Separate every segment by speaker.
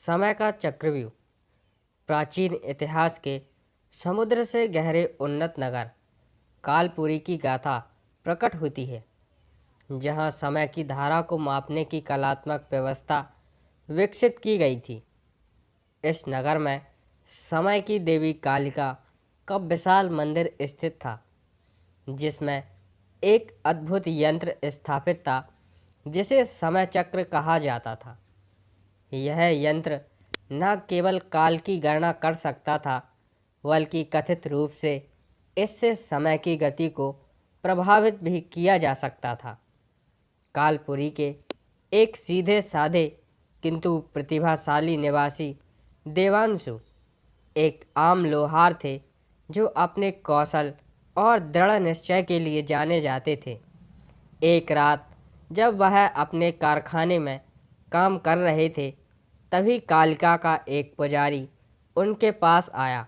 Speaker 1: समय का चक्रव्यूह प्राचीन इतिहास के समुद्र से गहरे उन्नत नगर कालपुरी की गाथा प्रकट होती है, जहाँ समय की धारा को मापने की कलात्मक व्यवस्था विकसित की गई थी। इस नगर में समय की देवी कालिका का विशाल मंदिर स्थित था, जिसमें एक अद्भुत यंत्र स्थापित था जिसे समय चक्र कहा जाता था। यह यंत्र न केवल काल की गणना कर सकता था, बल्कि कथित रूप से इससे समय की गति को प्रभावित भी किया जा सकता था। कालपुरी के एक सीधे साधे किंतु प्रतिभाशाली निवासी देवांशु एक आम लोहार थे, जो अपने कौशल और दृढ़ निश्चय के लिए जाने जाते थे। एक रात जब वह अपने कारखाने में काम कर रहे थे, तभी कालिका का एक पुजारी उनके पास आया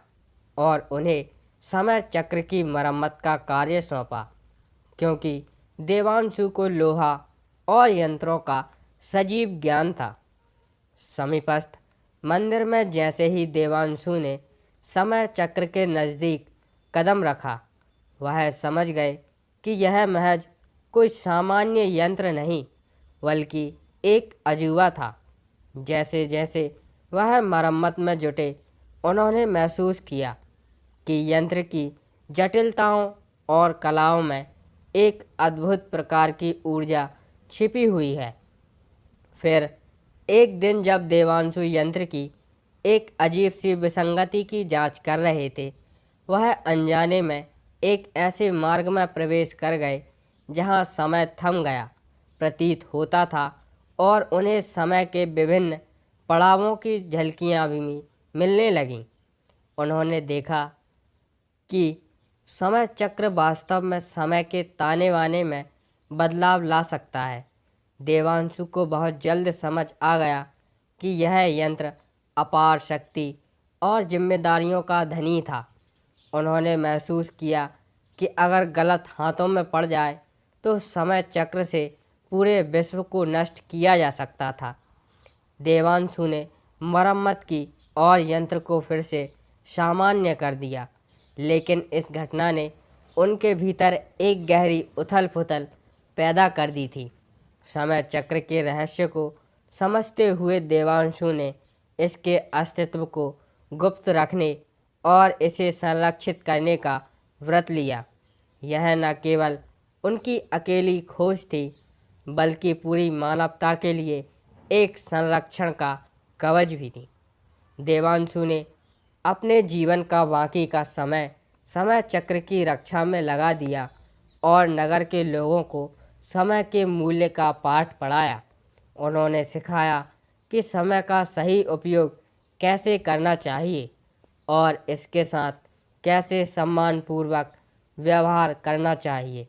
Speaker 1: और उन्हें समय चक्र की मरम्मत का कार्य सौंपा, क्योंकि देवांशु को लोहा और यंत्रों का सजीव ज्ञान था। समीपस्थ मंदिर में जैसे ही देवांशु ने समय चक्र के नज़दीक कदम रखा, वह समझ गए कि यह महज कोई सामान्य यंत्र नहीं, बल्कि एक अजूबा था। जैसे जैसे वह मरम्मत में जुटे, उन्होंने महसूस किया कि यंत्र की जटिलताओं और कलाओं में एक अद्भुत प्रकार की ऊर्जा छिपी हुई है। फिर एक दिन जब देवांशु यंत्र की एक अजीब सी विसंगति की जांच कर रहे थे, वह अनजाने में एक ऐसे मार्ग में प्रवेश कर गए जहां समय थम गया प्रतीत होता था और उन्हें समय के विभिन्न पड़ावों की झलकियां भी मिलने लगीं। उन्होंने देखा कि समय चक्र वास्तव में समय के ताने बाने में बदलाव ला सकता है। देवांशु को बहुत जल्द समझ आ गया कि यह यंत्र अपार शक्ति और जिम्मेदारियों का धनी था। उन्होंने महसूस किया कि अगर गलत हाथों में पड़ जाए तो समय चक्र से पूरे विश्व को नष्ट किया जा सकता था। देवांशु ने मरम्मत की और यंत्र को फिर से सामान्य कर दिया, लेकिन इस घटना ने उनके भीतर एक गहरी उथल पुथल पैदा कर दी थी। समय चक्र के रहस्य को समझते हुए देवांशु ने इसके अस्तित्व को गुप्त रखने और इसे संरक्षित करने का व्रत लिया। यह न केवल उनकी अकेली खोज थी, बल्कि पूरी मानवता के लिए एक संरक्षण का कवच भी थी। देवांशु ने अपने जीवन का बाकी का समय समय चक्र की रक्षा में लगा दिया और नगर के लोगों को समय के मूल्य का पाठ पढ़ाया। उन्होंने सिखाया कि समय का सही उपयोग कैसे करना चाहिए और इसके साथ कैसे सम्मानपूर्वक व्यवहार करना चाहिए।